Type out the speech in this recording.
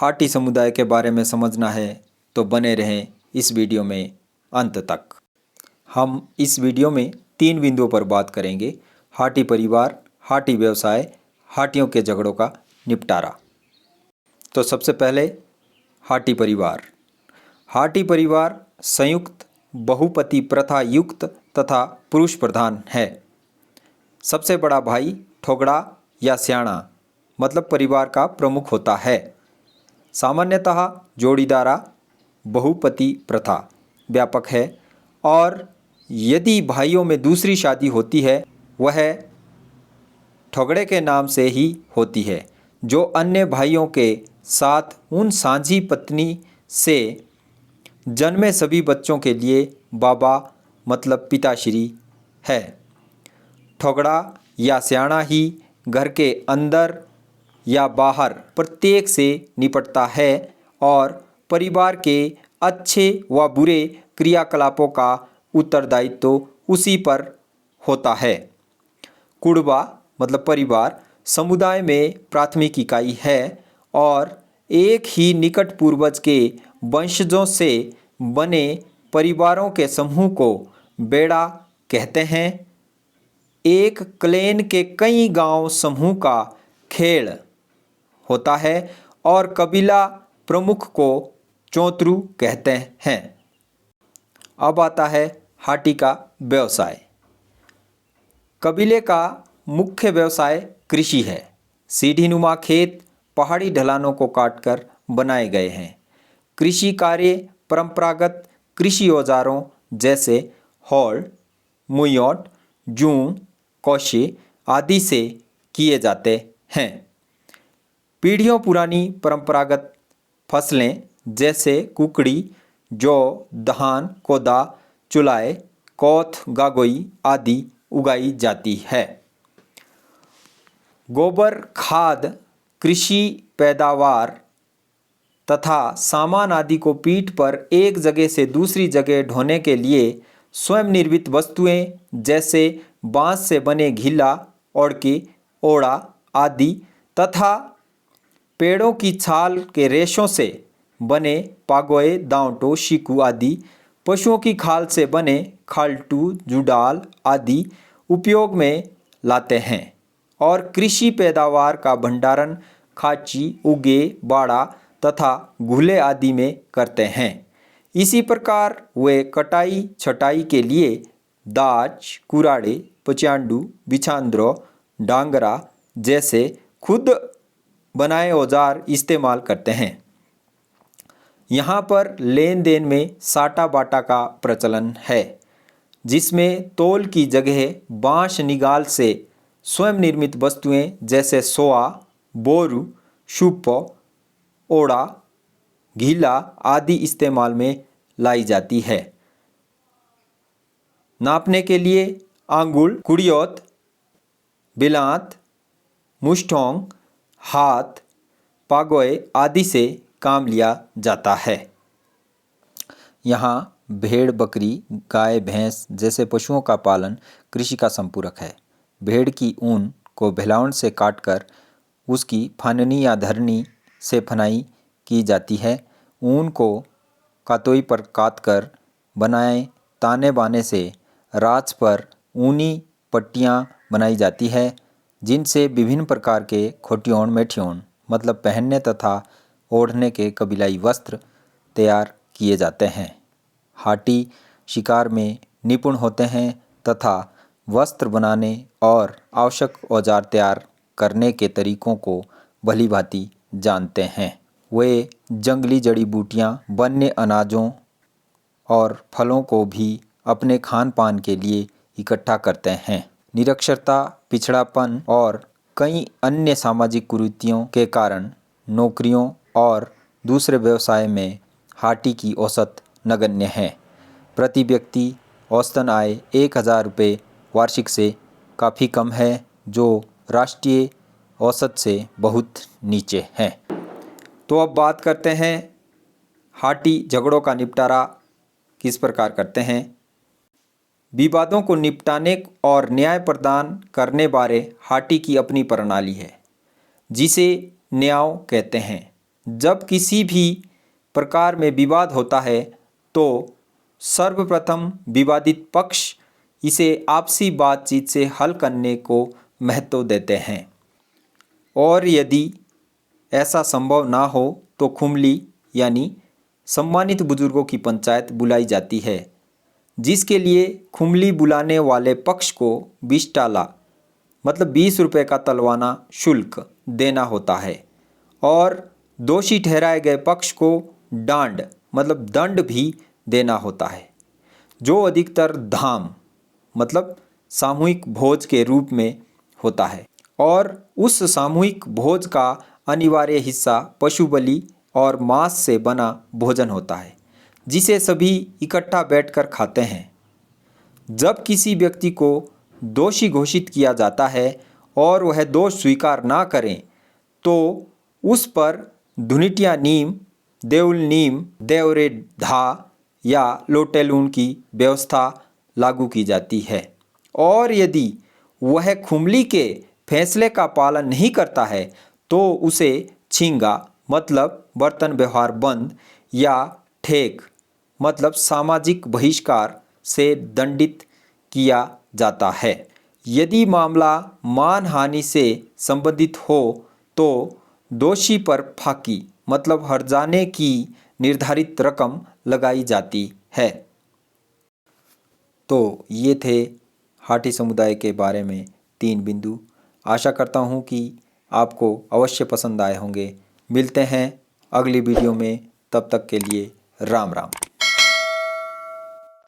हाटी समुदाय के बारे में समझना है तो बने रहें इस वीडियो में अंत तक। हम इस वीडियो में 3 बिंदुओं पर बात करेंगे: हाटी परिवार, हाटी व्यवसाय, हाटियों के झगड़ों का निपटारा। तो सबसे पहले हाटी परिवार। हाटी परिवार संयुक्त, बहुपति प्रथा युक्त तथा पुरुष प्रधान है। सबसे बड़ा भाई ठोगड़ा या स्याणा मतलब परिवार का प्रमुख होता है। सामान्यतः जोड़ीदारा बहुपति प्रथा व्यापक है और यदि भाइयों में दूसरी शादी होती है वह ठोगड़े के नाम से ही होती है, जो अन्य भाइयों के साथ उन साझी पत्नी से जन्मे सभी बच्चों के लिए बाबा मतलब पिताश्री है। ठोगड़ा या स्याणा ही घर के अंदर या बाहर प्रत्येक से निपटता है और परिवार के अच्छे व बुरे क्रियाकलापों का उत्तरदायित्व उसी पर होता है। कुड़बा मतलब परिवार समुदाय में प्राथमिक इकाई है और एक ही निकट पूर्वज के वंशजों से बने परिवारों के समूह को बेड़ा कहते हैं। एक क्लेन के कई गांव समूह का खेल होता है और कबीला प्रमुख को चौतरू कहते हैं। अब आता है हाटी का व्यवसाय। कबीले का मुख्य व्यवसाय कृषि है। सीढ़ीनुमा खेत पहाड़ी ढलानों को काटकर बनाए गए हैं। कृषि कार्य परंपरागत कृषि औजारों जैसे हॉल, मुयोट, जूं, कौशे आदि से किए जाते हैं। पीढ़ियों पुरानी परंपरागत फसलें जैसे कुकड़ी, जौ, धान, कोदा, चुलाए, कोथ, गागोई आदि उगाई जाती है। गोबर खाद कृषि पैदावार तथा सामान आदि को पीठ पर एक जगह से दूसरी जगह ढोने के लिए स्वयं निर्मित वस्तुएं जैसे बांस से बने घिल्ला, ओड़की, ओड़ा आदि तथा पेड़ों की छाल के रेशों से बने पागोए, दांवटो, शिकू आदि, पशुओं की खाल से बने खाल्टू, जुडाल आदि उपयोग में लाते हैं और कृषि पैदावार का भंडारण खाची, उगे, बाड़ा तथा घुले आदि में करते हैं। इसी प्रकार वे कटाई छटाई के लिए दाच, कुराड़े, पचांडू, बिछांद्रो, डांगरा जैसे खुद बनाए औजार इस्तेमाल करते हैं। यहाँ पर लेन देन में साटा बाटा का प्रचलन है, जिसमें तोल की जगह बांस निगाल से स्वयं निर्मित वस्तुएं जैसे सोआ, बोरू, शुपो, ओड़ा, घीला आदि इस्तेमाल में लाई जाती है। नापने के लिए आंगुल, कुड़ियोत, बिलात, मुष्ठोंग, हाथ, पागोए आदि से काम लिया जाता है। यहाँ भेड़, बकरी, गाय, भैंस जैसे पशुओं का पालन कृषि का संपूरक है। भेड़ की ऊन को भेलाउन से काटकर उसकी फाननी या धरनी से फनाई की जाती है। ऊन को कातोई पर कातकर बनाए ताने बाने से राच पर ऊनी पट्टियाँ बनाई जाती है, जिनसे विभिन्न प्रकार के खोटियोन मेठियोन मतलब पहनने तथा ओढ़ने के कबीलाई वस्त्र तैयार किए जाते हैं। हाटी शिकार में निपुण होते हैं तथा वस्त्र बनाने और आवश्यक औजार तैयार करने के तरीकों को भली भांति जानते हैं। वे जंगली जड़ी बूटियाँ, वन्य अनाजों और फलों को भी अपने खान पान के लिए इकट्ठा करते हैं। निरक्षरता, पिछड़ापन और कई अन्य सामाजिक कुरीतियों के कारण नौकरियों और दूसरे व्यवसाय में हाटी की औसत नगण्य है। प्रति व्यक्ति औसतन आय 1000 रुपये वार्षिक से काफ़ी कम है, जो राष्ट्रीय औसत से बहुत नीचे है। तो अब बात करते हैं हाटी झगड़ों का निपटारा किस प्रकार करते हैं। विवादों को निपटाने और न्याय प्रदान करने बारे हाटी की अपनी प्रणाली है, जिसे न्याय कहते हैं। जब किसी भी प्रकार में विवाद होता है तो सर्वप्रथम विवादित पक्ष इसे आपसी बातचीत से हल करने को महत्व देते हैं, और यदि ऐसा संभव ना हो तो खुमली यानी सम्मानित बुजुर्गों की पंचायत बुलाई जाती है, जिसके लिए खुमली बुलाने वाले पक्ष को 20 टाला मतलब 20 रुपये का तलवाना शुल्क देना होता है, और दोषी ठहराए गए पक्ष को डांड मतलब दंड भी देना होता है, जो अधिकतर धाम मतलब सामूहिक भोज के रूप में होता है। और उस सामूहिक भोज का अनिवार्य हिस्सा पशु बलि और मांस से बना भोजन होता है, जिसे सभी इकट्ठा बैठकर खाते हैं। जब किसी व्यक्ति को दोषी घोषित किया जाता है और वह दोष स्वीकार ना करें तो उस पर धुनिटिया नीम, देउल नीम, देवरे धा या लोटेलून की व्यवस्था लागू की जाती है, और यदि वह खुमली के फैसले का पालन नहीं करता है तो उसे छींगा मतलब बर्तन व्यवहार बंद या ठेक मतलब सामाजिक बहिष्कार से दंडित किया जाता है। यदि मामला मानहानि से संबंधित हो तो दोषी पर फांकी मतलब हर्जाने की निर्धारित रकम लगाई जाती है। तो ये थे हाटी समुदाय के बारे में 3 बिंदु। आशा करता हूँ कि आपको अवश्य पसंद आए होंगे। मिलते हैं अगली वीडियो में, तब तक के लिए राम राम।